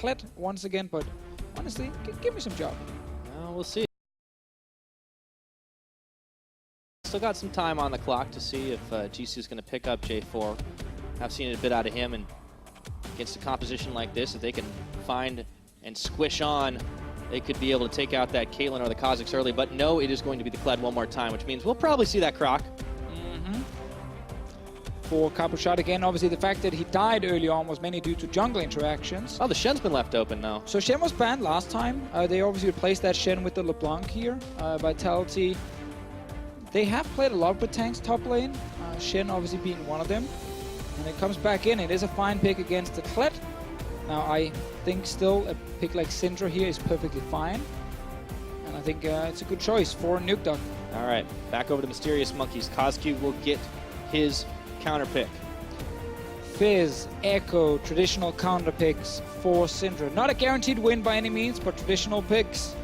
Kled once again, but honestly, give me some job. We'll see. Still got some time on the clock to see if GC is going to pick up J4. I've seen it a bit out of him, and against a composition like this, if they can find and squish on, they could be able to take out that Caitlyn or the Kazakhs early. But no, it is going to be the Kled one more time, which means we'll probably see that Croc. For Capuchat again, obviously the fact that he died early on was mainly due to jungle interactions. Oh, the Shen's been left open now. So Shen was banned last time. They obviously replaced that Shen with the LeBlanc here. Vitality. They have played a lot with tanks top lane, Shen obviously being one of them. And it comes back in. It is a fine pick against the Kled. Now I think still a pick like Syndra here is perfectly fine. And I think it's a good choice for Nukeduck. All right, back over to Mysterious Monkeys. KazQ will get his counter pick. Fizz, Echo, traditional counter picks for Syndra. Not a guaranteed win by any means, but traditional picks.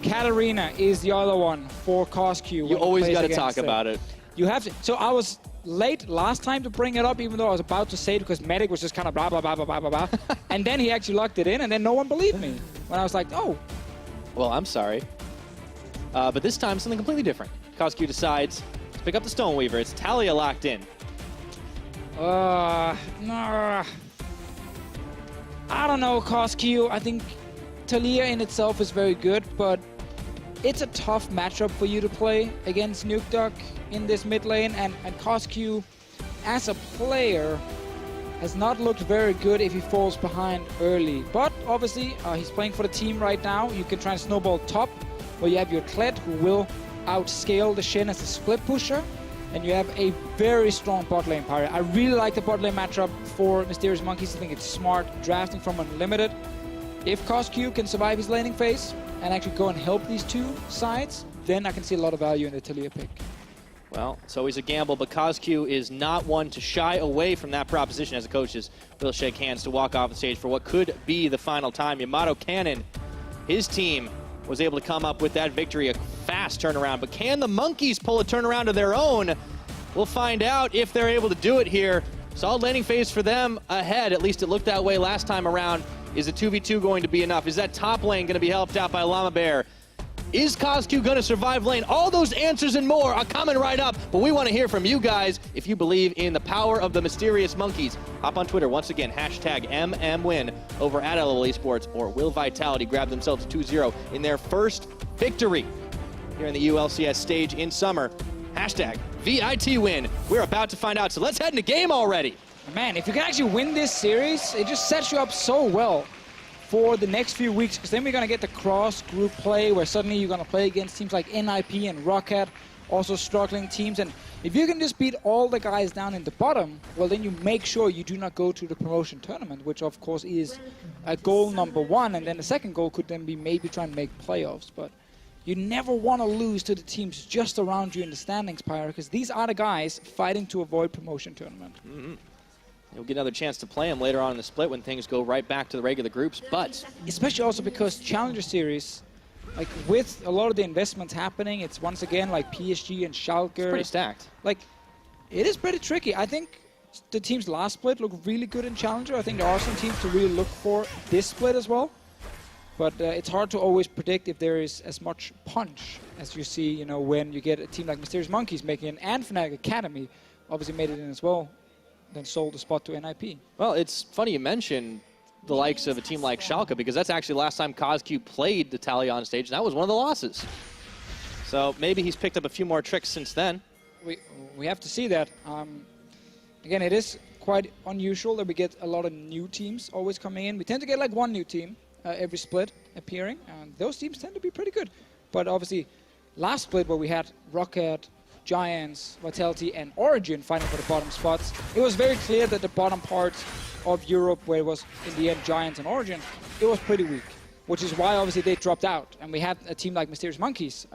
Katarina is the other one for KazQ. You always got to talk about it. You have to. So I was late last time to bring it up, even though I was about to say it because Medic was just kind of blah, blah, blah, blah, blah, blah, blah. And then he actually locked it in, and then no one believed me. When I was like, oh. Well, I'm sorry. But this time, something completely different. KazQ decides to pick up the Stoneweaver. It's Talia locked in. I don't know, KazQ. I think Talia in itself is very good, but it's a tough matchup for you to play against Nukeduck in this mid lane, and KazQ as a player has not looked very good if he falls behind early. But obviously, he's playing for the team right now. You can try and snowball top, where you have your Kled, who will outscale the Shen as a split pusher, and you have a very strong bot lane pirate. I really like the bot lane matchup for Mysterious Monkeys. I think it's smart drafting from Unlimited. If KazQ can survive his laning phase and actually go and help these two sides, then I can see a lot of value in the Talia pick. Well, it's always a gamble, but KazQ is not one to shy away from that proposition as the coaches will shake hands to walk off the stage for what could be the final time. Yamato Cannon, his team was able to come up with that victory, a fast turnaround, but can the Monkeys pull a turnaround of their own? We'll find out if they're able to do it here. Solid laning phase for them ahead, at least it looked that way last time around. Is a 2v2 going to be enough? Is that top lane going to be helped out by Llama Bear? Is KazQ going to survive lane? All those answers and more are coming right up, but we want to hear from you guys if you believe in the power of the Mysterious Monkeys. Hop on Twitter once again, hashtag MMWin over at LOL Esports, or will Vitality grab themselves a 2-0 in their first victory here in the ULCS stage in summer? Hashtag VIT win. We're about to find out, so let's head into game already. Man, if you can actually win this series, it just sets you up so well for the next few weeks, because then we're going to get the cross-group play where suddenly you're going to play against teams like NIP and Rocket, also struggling teams. And if you can just beat all the guys down in the bottom, well, then you make sure you do not go to the promotion tournament, which of course is goal number one. And then the second goal could then be maybe trying to make playoffs. But you never want to lose to the teams just around you in the standings, Pyre, because these are the guys fighting to avoid promotion tournament. You'll get another chance to play them later on in the split when things go right back to the regular groups, but especially also because Challenger Series, like with a lot of the investments happening, it's once again like PSG and Schalke. It's pretty stacked. Like, it is pretty tricky. I think the teams last split look really good in Challenger. I think there are some teams to really look for this split as well. But it's hard to always predict if there is as much punch as you see, you know, when you get a team like Mysterious Monkeys making it, and Fnatic Academy obviously made it in as well, then sold the spot to NIP. Well, it's funny you mention the likes of a team like Schalke, because that's actually the last time KazQ played the Talia on stage, and that was one of the losses. So maybe he's picked up a few more tricks since then. We have to see that. Again, it is quite unusual that we get a lot of new teams always coming in. We tend to get like one new team every split appearing, and those teams tend to be pretty good. But obviously, last split where we had Rocket, Giants, Vitality, and Origin fighting for the bottom spots, it was very clear that the bottom part of Europe, where it was in the end Giants and Origin, it was pretty weak, which is why obviously they dropped out. And we had a team like Mysterious Monkeys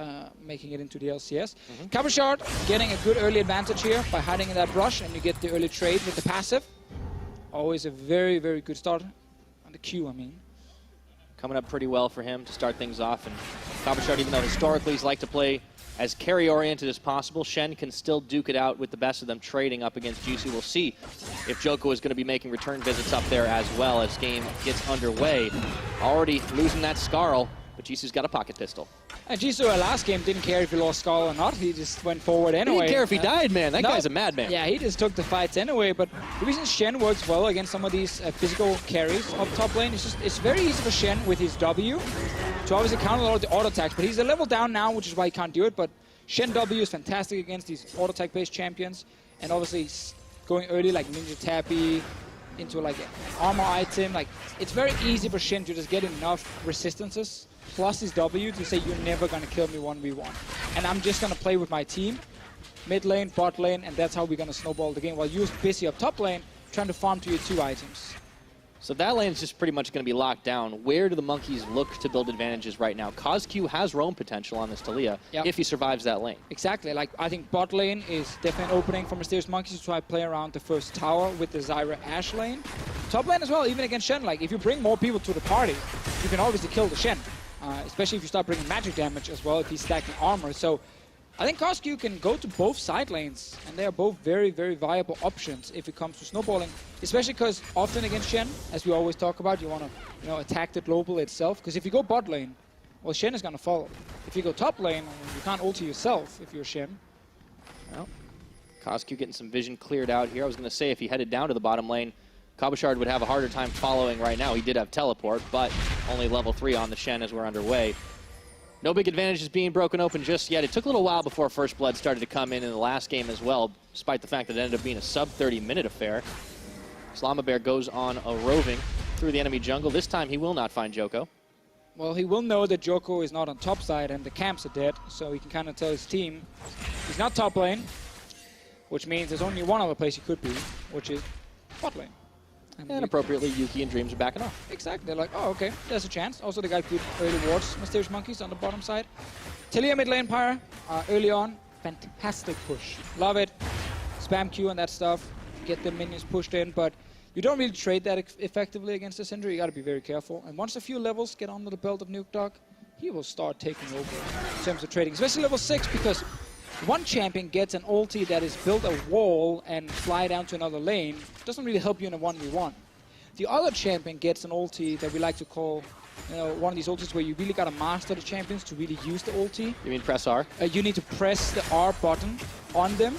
making it into the LCS. Capuchat getting a good early advantage here by hiding in that brush, and you get the early trade with the passive. Always a very, very good start on the Q, I mean. Coming up pretty well for him to start things off. And Capuchat, even though historically he's liked to play as carry-oriented as possible. Shen can still duke it out with the best of them trading up against Jisoo. We'll see if Joko is going to be making return visits up there as well as game gets underway. Already losing that Skarl, but Jisoo's got a pocket pistol. And Jisoo last game didn't care if he lost Skarl or not. He just went forward anyway. He didn't care if he died, man. That guy's a madman. Yeah, he just took the fights anyway. But the reason Shen works well against some of these physical carries up top lane is just it's very easy for Shen with his W to obviously counter a lot of the auto attacks. But he's a level down now, which is why he can't do it. But Shen W is fantastic against these auto attack based champions. And obviously going early like Ninja Tappy into like an armor item. Like it's very easy for Shen to just get enough resistances plus his W to say you're never going to kill me 1v1. And I'm just going to play with my team, mid lane, bot lane, and that's how we're going to snowball the game while you're busy up top lane trying to farm to your 2 items. So that lane's just pretty much going to be locked down. Where do the Monkeys look to build advantages right now? CosQ has roam potential on this Taliyah if he survives that lane. Exactly. Like I think bot lane is definitely opening for Mysterious Monkeys to try to play around the first tower with the Zyra Ashe lane. Top lane as well, even against Shen. Like if you bring more people to the party, you can obviously kill the Shen. Especially if you start bringing magic damage as well, if he's stacking armor. So I think CosQ can go to both side lanes, and they are both very, very viable options if it comes to snowballing. Especially because often against Shen, as we always talk about, you want to attack the global itself. Because if you go bot lane, well, Shen is going to follow. If you go top lane, you can't ulti yourself if you're Shen. Well, CosQ getting some vision cleared out here. I was going to say if he headed down to the bottom lane, Cabochard would have a harder time following right now. He did have teleport, but only level 3 on the Shen as we're underway. No big advantages being broken open just yet. It took a little while before First Blood started to come in the last game as well, despite the fact that it ended up being a sub-30-minute affair. Slamabear goes on a roving through the enemy jungle. This time he will not find Joko. Well, he will know that Joko is not on top side and the camps are dead, so he can kind of tell his team he's not top lane, which means there's only one other place he could be, which is bot lane. And appropriately, Yuki and Dreams are backing off. Exactly. They're like, oh, okay, there's a chance. Also, they got good early wards. Mysterious Monkeys on the bottom side. Taliyah mid lane Pyre, early on. Fantastic push. Love it. Spam Q and that stuff. Get the minions pushed in, but you don't really trade that effectively against the Syndra. You got to be very careful. And once a few levels get under the belt of Nukeduck, he will start taking over in terms of trading, especially level 6, because one champion gets an ulti that is build a wall and fly down to another lane. Doesn't really help you in a 1v1. The other champion gets an ulti that we like to call, one of these ultis where you really got to master the champions to really use the ulti. You mean press R? You need to press the R button on them.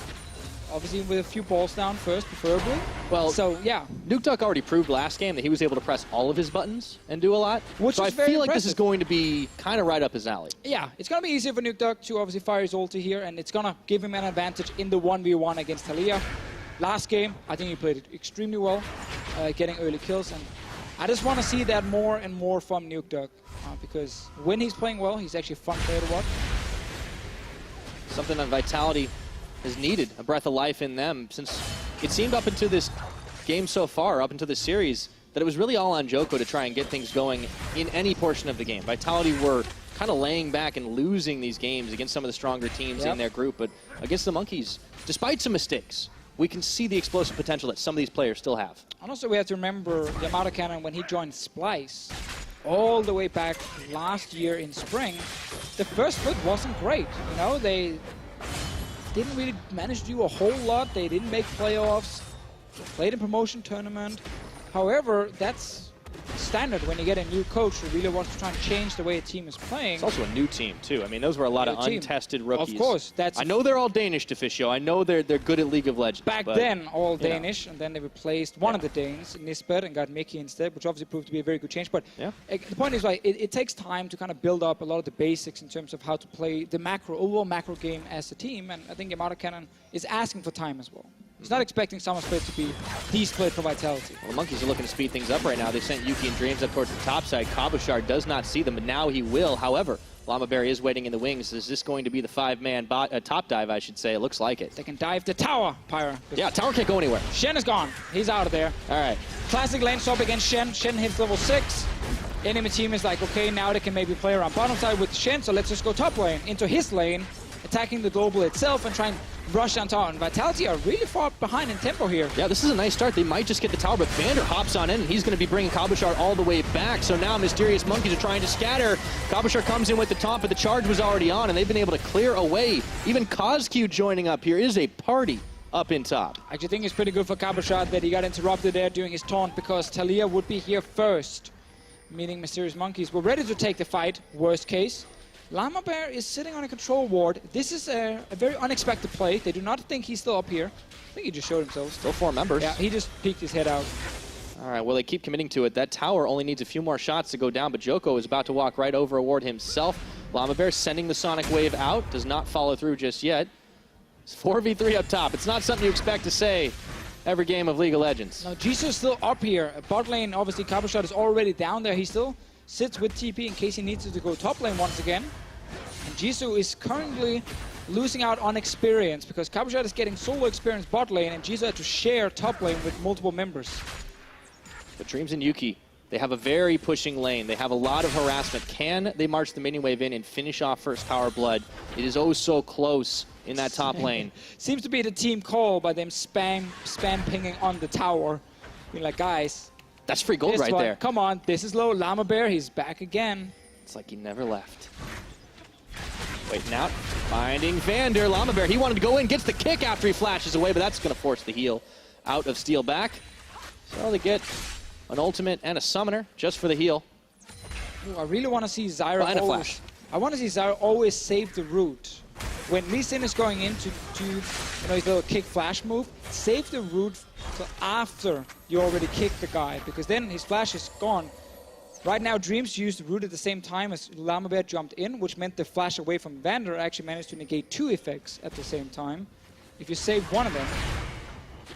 Obviously with a few balls down first, preferably. Well, so yeah. Nukeduck already proved last game that he was able to press all of his buttons and do a lot. Which so is I very feel like impressive. this is going to be kind of right up his alley. Yeah, it's going to be easier for Nukeduck to obviously fire his ulti here, and it's going to give him an advantage in the 1v1 against Taliyah. Last game, I think he played it extremely well, getting early kills, and I just want to see that more and more from Nukeduck, because when he's playing well, he's actually a fun player to watch. Something that Vitality has needed, a breath of life in them, since it seemed up into this game so far, up into the series, that it was really all on Joko to try and get things going in any portion of the game. Vitality were kind of laying back and losing these games against some of the stronger teams in their group, but against the Monkeys, despite some mistakes, we can see the explosive potential that some of these players still have. And also we have to remember Yamato Cannon, when he joined Splice, all the way back last year in spring, the first split wasn't great. They didn't really manage to do a whole lot. They didn't make playoffs, played a promotion tournament. However, that's standard when you get a new coach who really wants to try and change the way a team is playing. It's also a new team, too. I mean, those were a lot of untested rookies. Of course. I know they're all Danish, Deficio. I know they're good at League of Legends. Back then, all Danish, and then they replaced one of the Danes, Nisbet, and got Mickey instead, which obviously proved to be a very good change. But the point is, it takes time to kind of build up a lot of the basics in terms of how to play the overall macro game as a team, and I think Yamato Cannon is asking for time as well. He's not expecting Summer Split to be the split for Vitality. Well, the Monkeys are looking to speed things up right now. They sent Yuki and Dreams up towards the top side. Cabochard does not see them, but now he will. However, Llamaberry is waiting in the wings. Is this going to be the 5-man top dive, I should say? It looks like it. They can dive the tower, Pyra. Yeah, tower can't go anywhere. Shen is gone. He's out of there. All right. Classic lane swap against Shen. Shen hits level 6. Enemy team is like, okay, now they can maybe play around bottom side with Shen, so let's just go top lane into his lane. attacking the global itself and trying to rush down tower. And Vitality are really far behind in tempo here. Yeah, this is a nice start. They might just get the tower, but Vander hops on in, and he's going to be bringing Cabochard all the way back. So now Mysterious Monkeys are trying to scatter. Cabochard comes in with the taunt, but the charge was already on, and they've been able to clear away. Even CosQ joining up here. It is a party up in top. I actually think it's pretty good for Cabochard that he got interrupted there doing his taunt, because Talia would be here first, meaning Mysterious Monkeys were ready to take the fight, worst case. Llama Bear is sitting on a control ward. This is a very unexpected play. They do not think he's still up here. I think he just showed himself. Still 4 members. Yeah, he just peeked his head out. All right, well, they keep committing to it. That tower only needs a few more shots to go down, but Joko is about to walk right over a ward himself. Llama Bear sending the Sonic Wave out. Does not follow through just yet. It's 4v3 up top. It's not something you expect to say every game of League of Legends. Now, Jisoo's still up here. Bot lane, obviously, Cabochard is already down there. He still sits with TP in case he needs to go top lane once again. And Jisoo is currently losing out on experience because Cabochard is getting solo experience bot lane, and Jisoo had to share top lane with multiple members. But Dreams and Yuki, they have a very pushing lane. They have a lot of harassment. Can they march the minion wave in and finish off first tower blood? It is oh so close in that top lane. Seems to be the team call by them spam pinging on the tower. Being like, guys, that's free gold right there. Come on, this is low. Llama Bear, he's back again. It's like he never left. Waiting out, finding Vander. Llama Bear, he wanted to go in, gets the kick after he flashes away, but that's going to force the heal out of Steel back. So they get an ultimate and a summoner just for the heal. Ooh, I really want to see Zyra I want to see Zyra always save the root. When Lee Sin is going in to his little kick flash move, save the root till after you already kicked the guy, because then his flash is gone. Right now, Dreams used the root at the same time as Llama Bear jumped in, which meant the flash away from Vander actually managed to negate 2 effects at the same time. If you save one of them,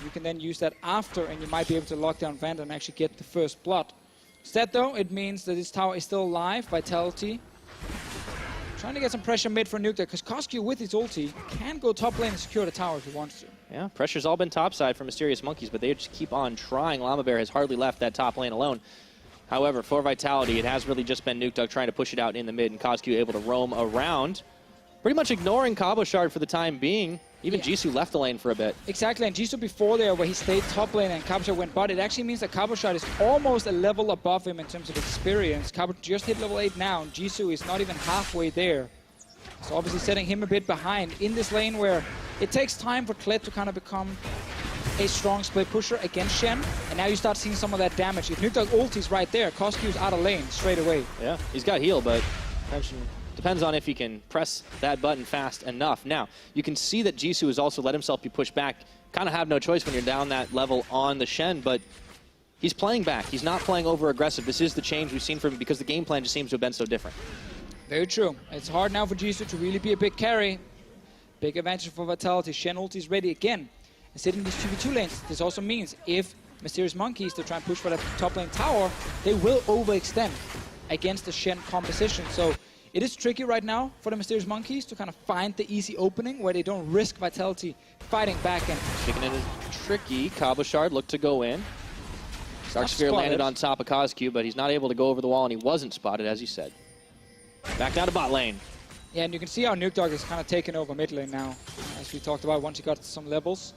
you can then use that after, and you might be able to lock down Vander and actually get the first blood. Instead, though, it means that this tower is still alive. Vitality trying to get some pressure mid for Nuke there, because CosQ with his ulti can go top lane and secure the tower if he wants to. Yeah, pressure's all been topside for Mysterious Monkeys, but they just keep on trying. Llama Bear has hardly left that top lane alone. However, for Vitality, it has really just been Nuke trying to push it out in the mid, and CosQ able to roam around, pretty much ignoring Cabochard for the time being. Even Jisoo left the lane for a bit. Exactly, and Jisoo before there, where he stayed top lane and Cabochard went bot, it actually means that Cabochard is almost a level above him in terms of experience. Cabochard just hit level 8 now, and Jisoo is not even halfway there. So obviously setting him a bit behind in this lane where it takes time for Kled to kind of become a strong split pusher against Shen, and now you start seeing some of that damage. If Nuke ulti's right there, CosQ's out of lane straight away. Yeah, he's got heal, but depends on if he can press that button fast enough. Now, you can see that Jisoo has also let himself be pushed back. Kind of have no choice when you're down that level on the Shen, but he's playing back. He's not playing over-aggressive. This is the change we've seen from him because the game plan just seems to have been so different. Very true. It's hard now for Jisoo to really be a big carry. Big advantage for Vitality. Shen ulti's ready again. And sitting in these 2v2 lanes, this also means if Mysterious Monkeys to try and push for that top lane tower, they will overextend against the Shen composition. So it is tricky right now for the Mysterious Monkeys to kind of find the easy opening where they don't risk Vitality fighting back. And Chicken it is tricky. Cabochard looked to go in. Dark Sphere landed on top of CosQ, but he's not able to go over the wall, and he wasn't spotted, as you said. Back down to bot lane. Yeah, and you can see how Nuke is kind of taking over mid lane now. As we talked about, once he got some levels,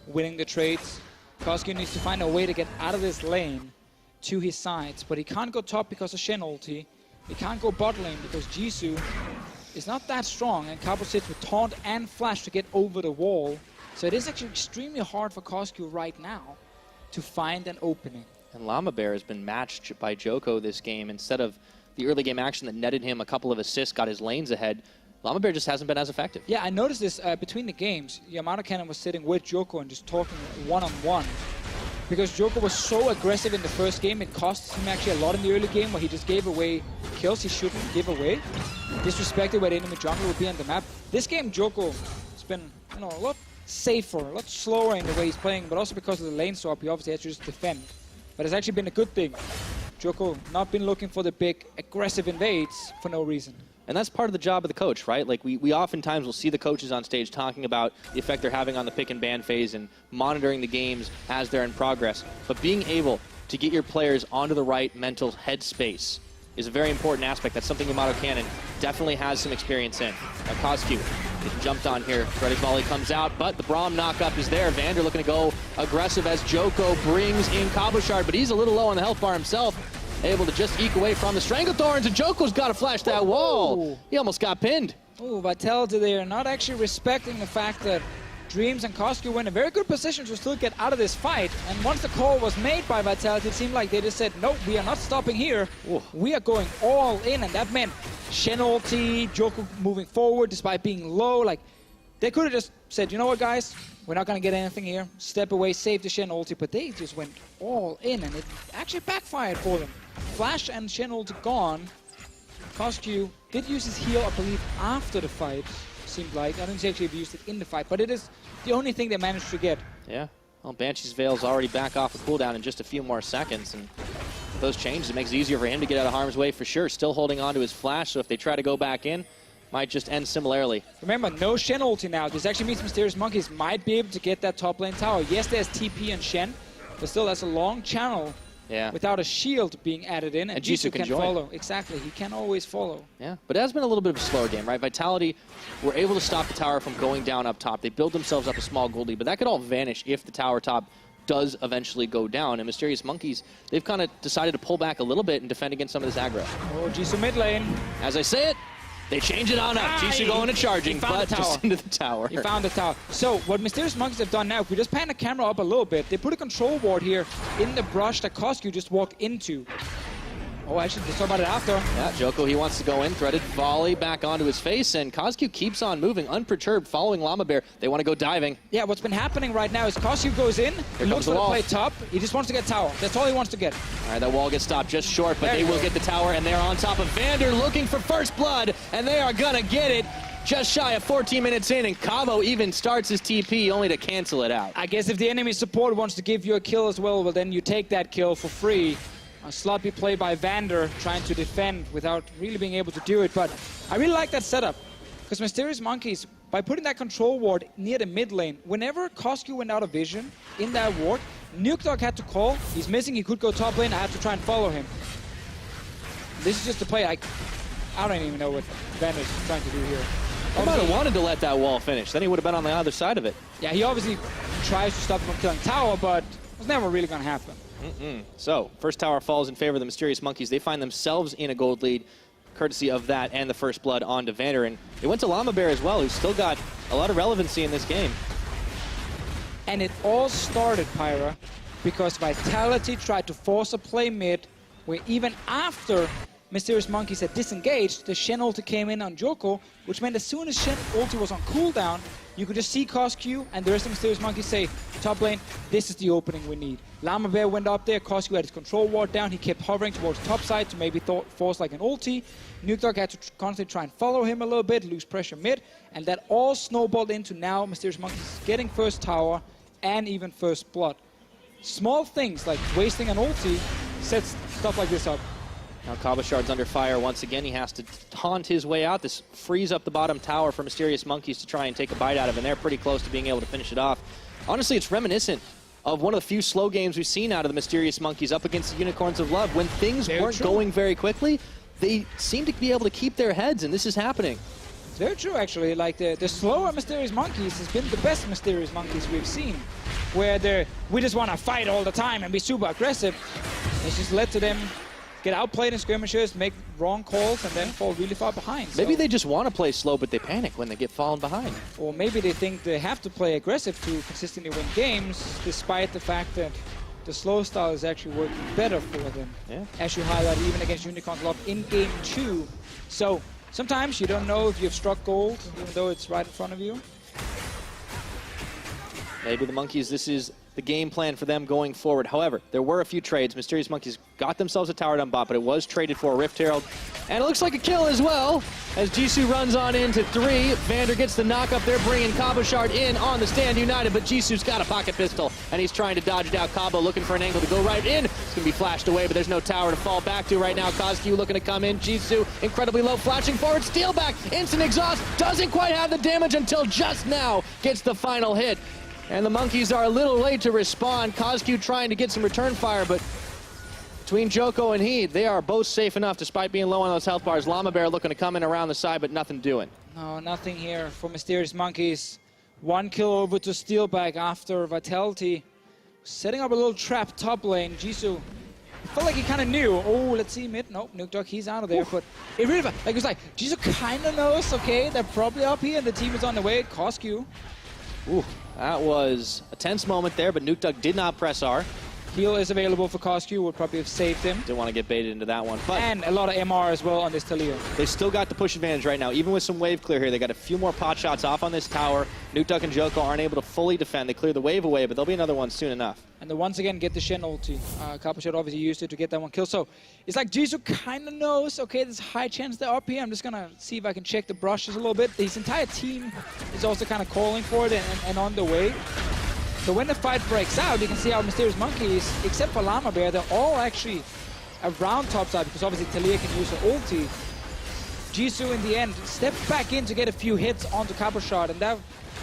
winning the trades, CosQ needs to find a way to get out of this lane to his sides, but he can't go top because of Shen ulti. He can't go bot lane because Jisoo is not that strong, and Cabo sits with taunt and flash to get over the wall. So it is actually extremely hard for CosQ right now to find an opening. And Llama Bear has been matched by Joko this game. Instead of the early game action that netted him a couple of assists, got his lanes ahead, Llama Bear just hasn't been as effective. Yeah, I noticed this between the games. Yamato Cannon was sitting with Joko and just talking one-on-one. Because Joko was so aggressive in the first game, it cost him actually a lot in the early game where he just gave away kills he shouldn't give away. Disrespected where the enemy jungle would be on the map. This game, Joko has been a lot safer, a lot slower in the way he's playing, but also because of the lane swap, he obviously has to just defend. But it's actually been a good thing. Joko not been looking for the big aggressive invades for no reason. And that's part of the job of the coach, right? Like we oftentimes will see the coaches on stage talking about the effect they're having on the pick and ban phase and monitoring the games as they're in progress. But being able to get your players onto the right mental headspace is a very important aspect. That's something Yamato Cannon definitely has some experience in. Now CosQ Getting jumped on here. Threaded volley comes out, but the Braum knockup is there. Vander looking to go aggressive as Joko brings in Cabochard, but he's a little low on the health bar himself. Able to just eke away from the Stranglethorns, and Joko's got to flash that wall. He almost got pinned. Oh, Vitality there not actually respecting the fact that Dreams and Koski were in a very good position to still get out of this fight. And once the call was made by Vitality, it seemed like they just said, nope, we are not stopping here. Ooh. We are going all in, and that meant Shen ulti, Joko moving forward despite being low. Like, they could have just said, you know what, guys? We're not going to get anything here. Step away, save the Shen ulti, but they just went all in, and it actually backfired for them. Flash and Shen ulti gone. Koski did use his heal, I believe, after the fight, seemed like. I don't think he actually used it in the fight, but it is the only thing they managed to get. Yeah, well, Banshee's Veil's already back off the cooldown in just a few more seconds, and with those changes, it makes it easier for him to get out of harm's way for sure. Still holding on to his flash, so if they try to go back in, might just end similarly. Remember, no Shen ulti now. This actually means Mysterious Monkeys might be able to get that top lane tower. Yes, there's TP and Shen, but still that's a long channel. Yeah. Without a shield being added in, and Jisoo can join. follow. Exactly, he can always follow. Yeah, but it has been a little bit of a slower game, right? Vitality were able to stop the tower from going down up top. They build themselves up a small gold lead, but that could all vanish if the tower top does eventually go down. And Mysterious Monkeys, they've kind of decided to pull back a little bit and defend against some of this aggro. Oh, Jisoo mid lane. As I say it, they change it on up. Jisoo going to charging, but just into the tower. He found the tower. So what Mysterious Monkeys have done now, if we just pan the camera up a little bit, they put a control ward here in the brush that Koski just walked into. Oh, actually, let's talk about it after. Yeah, Joko, he wants to go in, threaded volley back onto his face, and Koski keeps on moving, unperturbed, following Llama Bear. They want to go diving. Yeah, what's been happening right now is Koski goes in, he looks for the play top, he just wants to get tower. That's all he wants to get. All right, that wall gets stopped just short, but they will get the tower, and they're on top of Vander looking for first blood, and they are going to get it just shy of 14 minutes in, and Cabo even starts his TP only to cancel it out. I guess if the enemy support wants to give you a kill as well, then you take that kill for free. A sloppy play by Vander trying to defend without really being able to do it, but I really like that setup because Mysterious Monkeys, by putting that control ward near the mid lane, whenever Koski went out of vision in that ward, Nukdog had to call, he's missing, he could go top lane, I have to try and follow him. This is just a play I don't even know what Vander's trying to do here. He might have wanted to let that wall finish, then he would have been on the other side of it. Yeah, he obviously tries to stop him from killing tower, but it was never really going to happen. So, first tower falls in favor of the Mysterious Monkeys. They find themselves in a gold lead, courtesy of that and the first blood onto Vander. And it went to Llama Bear as well, who's still got a lot of relevancy in this game. And it all started, Pyra, because Vitality tried to force a play mid, where even after Mysterious Monkeys had disengaged, the Shen ulti came in on Joko, which meant as soon as Shen ulti was on cooldown, you could just see Koski and the rest of Mysterious Monkeys say, top lane, this is the opening we need. Llama Bear went up there, Koski had his control ward down, he kept hovering towards top side to maybe force like an ulti. Nukdog had to constantly try and follow him a little bit, lose pressure mid, and that all snowballed into now Mysterious Monkeys getting first tower and even first blood. Small things like wasting an ulti sets stuff like this up. Now Cabochard's under fire once again. He has to taunt his way out. This frees up the bottom tower for Mysterious Monkeys to try and take a bite out of, and they're pretty close to being able to finish it off. Honestly, it's reminiscent of one of the few slow games we've seen out of the Mysterious Monkeys up against the Unicorns of Love. When things weren't going very quickly, they seem to be able to keep their heads, and this is happening. It's very true, actually. Like, the slower Mysterious Monkeys has been the best Mysterious Monkeys we've seen, where we just want to fight all the time and be super aggressive. It's just led to them get outplayed in skirmishes, make wrong calls, and then fall really far behind. Maybe they just want to play slow, but they panic when they get fallen behind. Or maybe they think they have to play aggressive to consistently win games, despite the fact that the slow style is actually working better for them. Yeah. As you highlighted, even against Unicorns Love in Game 2. So sometimes you don't know if you've struck gold, even though it's right in front of you. Maybe the Monkeys, this is the game plan for them going forward. However, there were a few trades. Mysterious Monkeys got themselves a tower down bot, but it was traded for a Rift Herald. And it looks like a kill as well, as Jisoo runs on into 3. Vander gets the knock up. They're bringing Cabochard in on the stand united, but Jisoo's got a pocket pistol, and he's trying to dodge it out. Cabo looking for an angle to go right in. It's going to be flashed away, but there's no tower to fall back to right now. Koski looking to come in. Jisoo incredibly low, flashing forward. Steal back, instant exhaust. Doesn't quite have the damage until just now. Gets the final hit. And the Monkeys are a little late to respond. Koski trying to get some return fire, but Between Joko and he, they are both safe enough despite being low on those health bars. Llama Bear looking to come in around the side, but nothing doing. No, nothing here for Mysterious Monkeys. 1 kill over to Steelback after Vitality. Setting up a little trap top lane. Jisoo felt like he kind of knew. Oh, let's see mid. Nope, Nukdog, he's out of there. Oof. But it really felt like it was like Jisoo kind of knows, okay, they're probably up here and the team is on the way. Cosq. Ooh, that was a tense moment there, but Nukdog did not press R. Heal is available for Cosq, would probably have saved him. Didn't want to get baited into that one. But and a lot of MR as well on this Taliyah. They still got the push advantage right now. Even with some wave clear here, they got a few more pot shots off on this tower. Nukdog and Joko aren't able to fully defend. They clear the wave away, but there'll be another one soon enough. And they once again get the Shen ulti. Kapashot obviously used it to get that one kill. So it's like Jisoo kind of knows, okay, there's a high chance they're up here. I'm just going to see if I can check the brushes a little bit. His entire team is also kind of calling for it and on the way. So when the fight breaks out, you can see how Mysterious Monkeys, except for Llama Bear, they're all actually around topside because obviously Taliyah can use her ulti. Jisoo in the end steps back in to get a few hits onto Kapashot, and that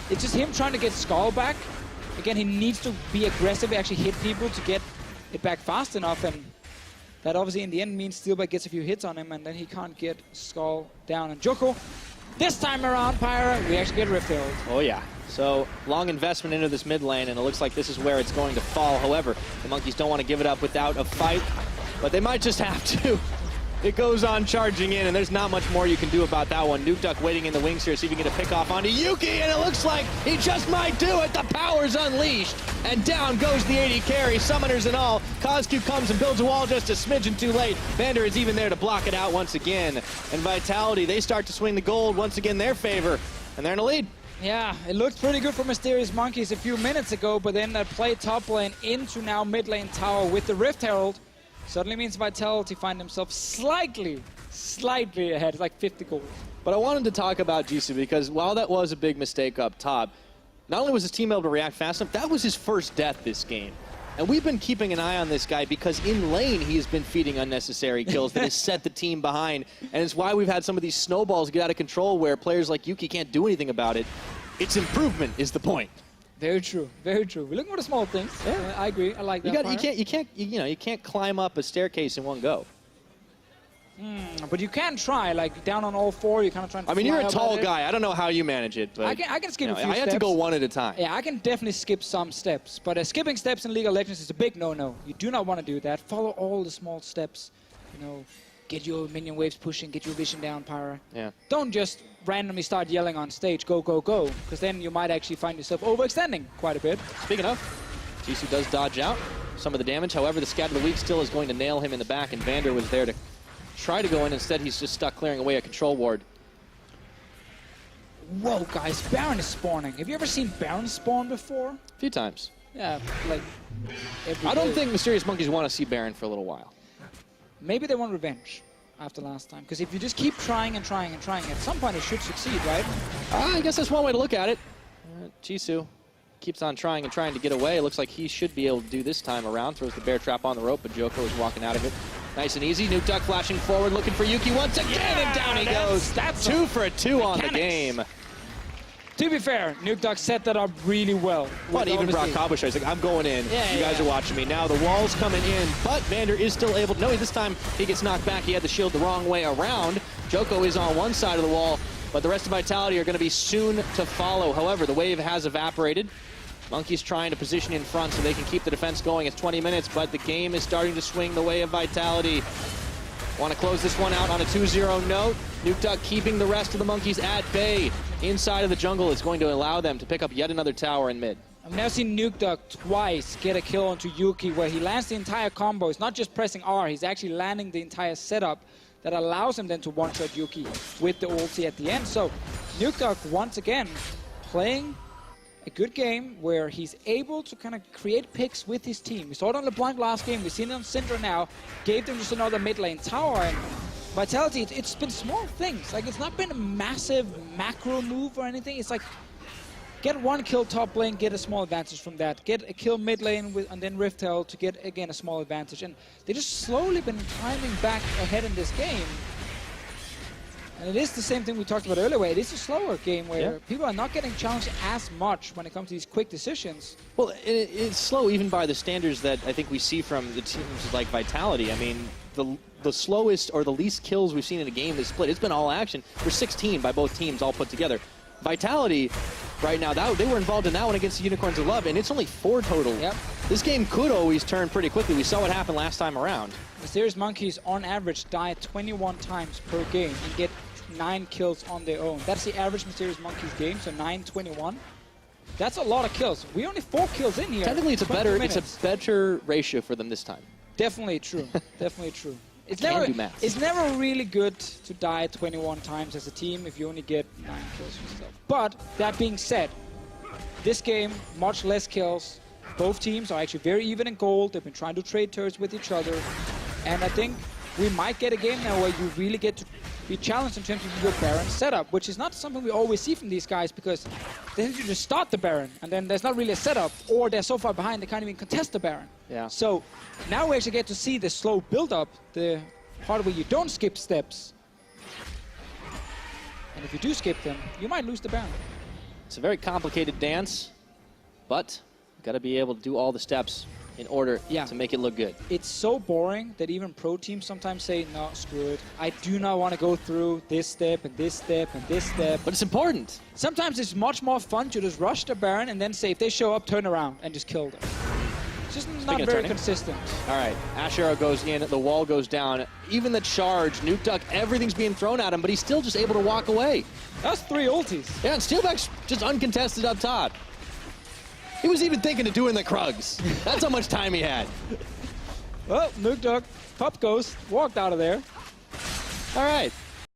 it's just him trying to get Skull back. Again, he needs to be aggressive, actually hit people to get it back fast enough, and that obviously in the end means Steelback gets a few hits on him, and then he can't get Skull down. And Joko, this time around, Pyra, we actually get Rift Herald. Oh yeah. So, long investment into this mid lane, and it looks like this is where it's going to fall. However, the Monkeys don't want to give it up without a fight, but they might just have to. It goes on charging in, and there's not much more you can do about that one. Nukdog waiting in the wings here, see if he can get a pick off onto Yuki, and it looks like he just might do it. The power's unleashed, and down goes the AD carry, summoners and all. Cosq comes and builds a wall just a smidgen too late. Vander is even there to block it out once again. And Vitality, they start to swing the gold once again in their favor, and they're in a lead. Yeah, it looked pretty good for Mysterious Monkeys a few minutes ago, but then that play top lane into now mid lane tower with the Rift Herald suddenly means Vitality find themselves slightly ahead. It's like 50 gold. But I wanted to talk about Jisoo because while that was a big mistake up top, not only was his team able to react fast enough, that was his first death this game. And we've been keeping an eye on this guy because in lane he has been feeding unnecessary kills that has set the team behind. And it's why we've had some of these snowballs get out of control where players like Yuki can't do anything about it. It's improvement is the point. Very true, very true. We're looking for the small things. Yeah. I agree. I like that. You can't climb up a staircase in one go. But you can try, like down on all four. You kind of try. I mean, you're a tall guy. I don't know how you manage it, but I can skip a few steps. I had to go one at a time. Yeah, I can definitely skip some steps, but skipping steps in League of Legends is a big no-no. You do not want to do that. Follow all the small steps. You know, get your minion waves pushing, get your vision down, Pyra. Yeah. Don't just randomly start yelling on stage, go, go, go, because then you might actually find yourself overextending quite a bit. Speaking of, Jisoo does dodge out some of the damage. However, the Scat of the Week still is going to nail him in the back, and Vander was there to try to go in. Instead, he's just stuck clearing away a control ward. Whoa, guys, Baron is spawning. Have you ever seen Baron spawn before? A few times. Yeah, like every I don't day. think Mysterious Monkeys want to see Baron for a little while. Maybe they want revenge after last time. Because if you just keep trying and trying and trying, at some point it should succeed, right? I guess that's one way to look at it. Jisoo keeps on trying and trying to get away. It looks like he should be able to do this time around. Throws the bear trap on the rope, but Joko is walking out of it. Nice and easy. Nukdog flashing forward, looking for Yuki once again, and down he goes. That's 2 for 2 on the game. To be fair, Nukdog set that up really well. But even Brock Kabasha is like, I'm going in. You guys are watching me. Now the wall's coming in, but Vander is still able to. No, this time he gets knocked back. He had the shield the wrong way around. Joko is on one side of the wall, but the rest of Vitality are going to be soon to follow. However, the wave has evaporated. Monkeys trying to position in front so they can keep the defense going. It's 20 minutes, but the game is starting to swing the way of Vitality. Want to close this one out on a 2-0 note. Nukdog keeping the rest of the Monkeys at bay. Inside of the jungle is going to allow them to pick up yet another tower in mid. I've now seen Nukdog twice get a kill onto Yuki where he lands the entire combo. He's not just pressing R, he's actually landing the entire setup that allows him then to one-shot Yuki with the ulti at the end. So Nukdog once again playing a good game where he's able to kind of create picks with his team. We saw it on LeBlanc last game, we've seen it on Syndra now, gave them just another mid lane tower, and Vitality, it's been small things. Like, it's not been a massive macro move or anything. It's like, get one kill top lane, get a small advantage from that. Get a kill mid lane, and then Rift Herald to get, again, a small advantage. And they just slowly been climbing back ahead in this game. And it is the same thing we talked about earlier, where it is a slower game where Yeah. people are not getting challenged as much when it comes to these quick decisions. Well, it's slow even by the standards that I think we see from the teams like Vitality. I mean, the slowest or the least kills we've seen in a game this split, it's been all action. For 16 by both teams all put together. Vitality, right now, they were involved in that one against the Unicorns of Love, and it's only 4 total. Yep. This game could always turn pretty quickly. We saw what happened last time around. Mysterious Monkeys, on average, die 21 times per game and get 9 kills on their own. That's the average Mysterious Monkeys game, so 9-21. That's a lot of kills. We only 4 kills in here. Technically, it's a 20 minutes. better ratio for them this time. Definitely true. Definitely true. It's do maths. it's never really good to die 21 times as a team if you only get 9 kills yourself. But that being said, this game, much less kills. Both teams are actually very even in gold. They've been trying to trade turrets with each other. And I think we might get a game now where you really get to be challenged in terms of your Baron setup, which is not something we always see from these guys because they tend to just start the Baron and then there's not really a setup, or they're so far behind they can't even contest the Baron. Yeah. So now we actually get to see the slow build-up, the part where you don't skip steps. And if you do skip them, you might lose the Baron. It's a very complicated dance, but you've got to be able to do all the steps in order to make it look good. It's so boring that even pro teams sometimes say, no, screw it. I do not want to go through this step and this step and this step. But it's important. Sometimes it's much more fun to just rush the Baron and then say, if they show up, turn around and just kill them. It's just not very consistent. All right, Ash Arrow goes in, the wall goes down. Even the charge, Nuke Duck, everything's being thrown at him, but he's still just able to walk away. That's 3 ultis. Yeah, and Steelback's just uncontested up top. He was even thinking of doing the Krugs. That's how much time he had. Well, Nuke Duck, Pup Ghost, walked out of there. All right.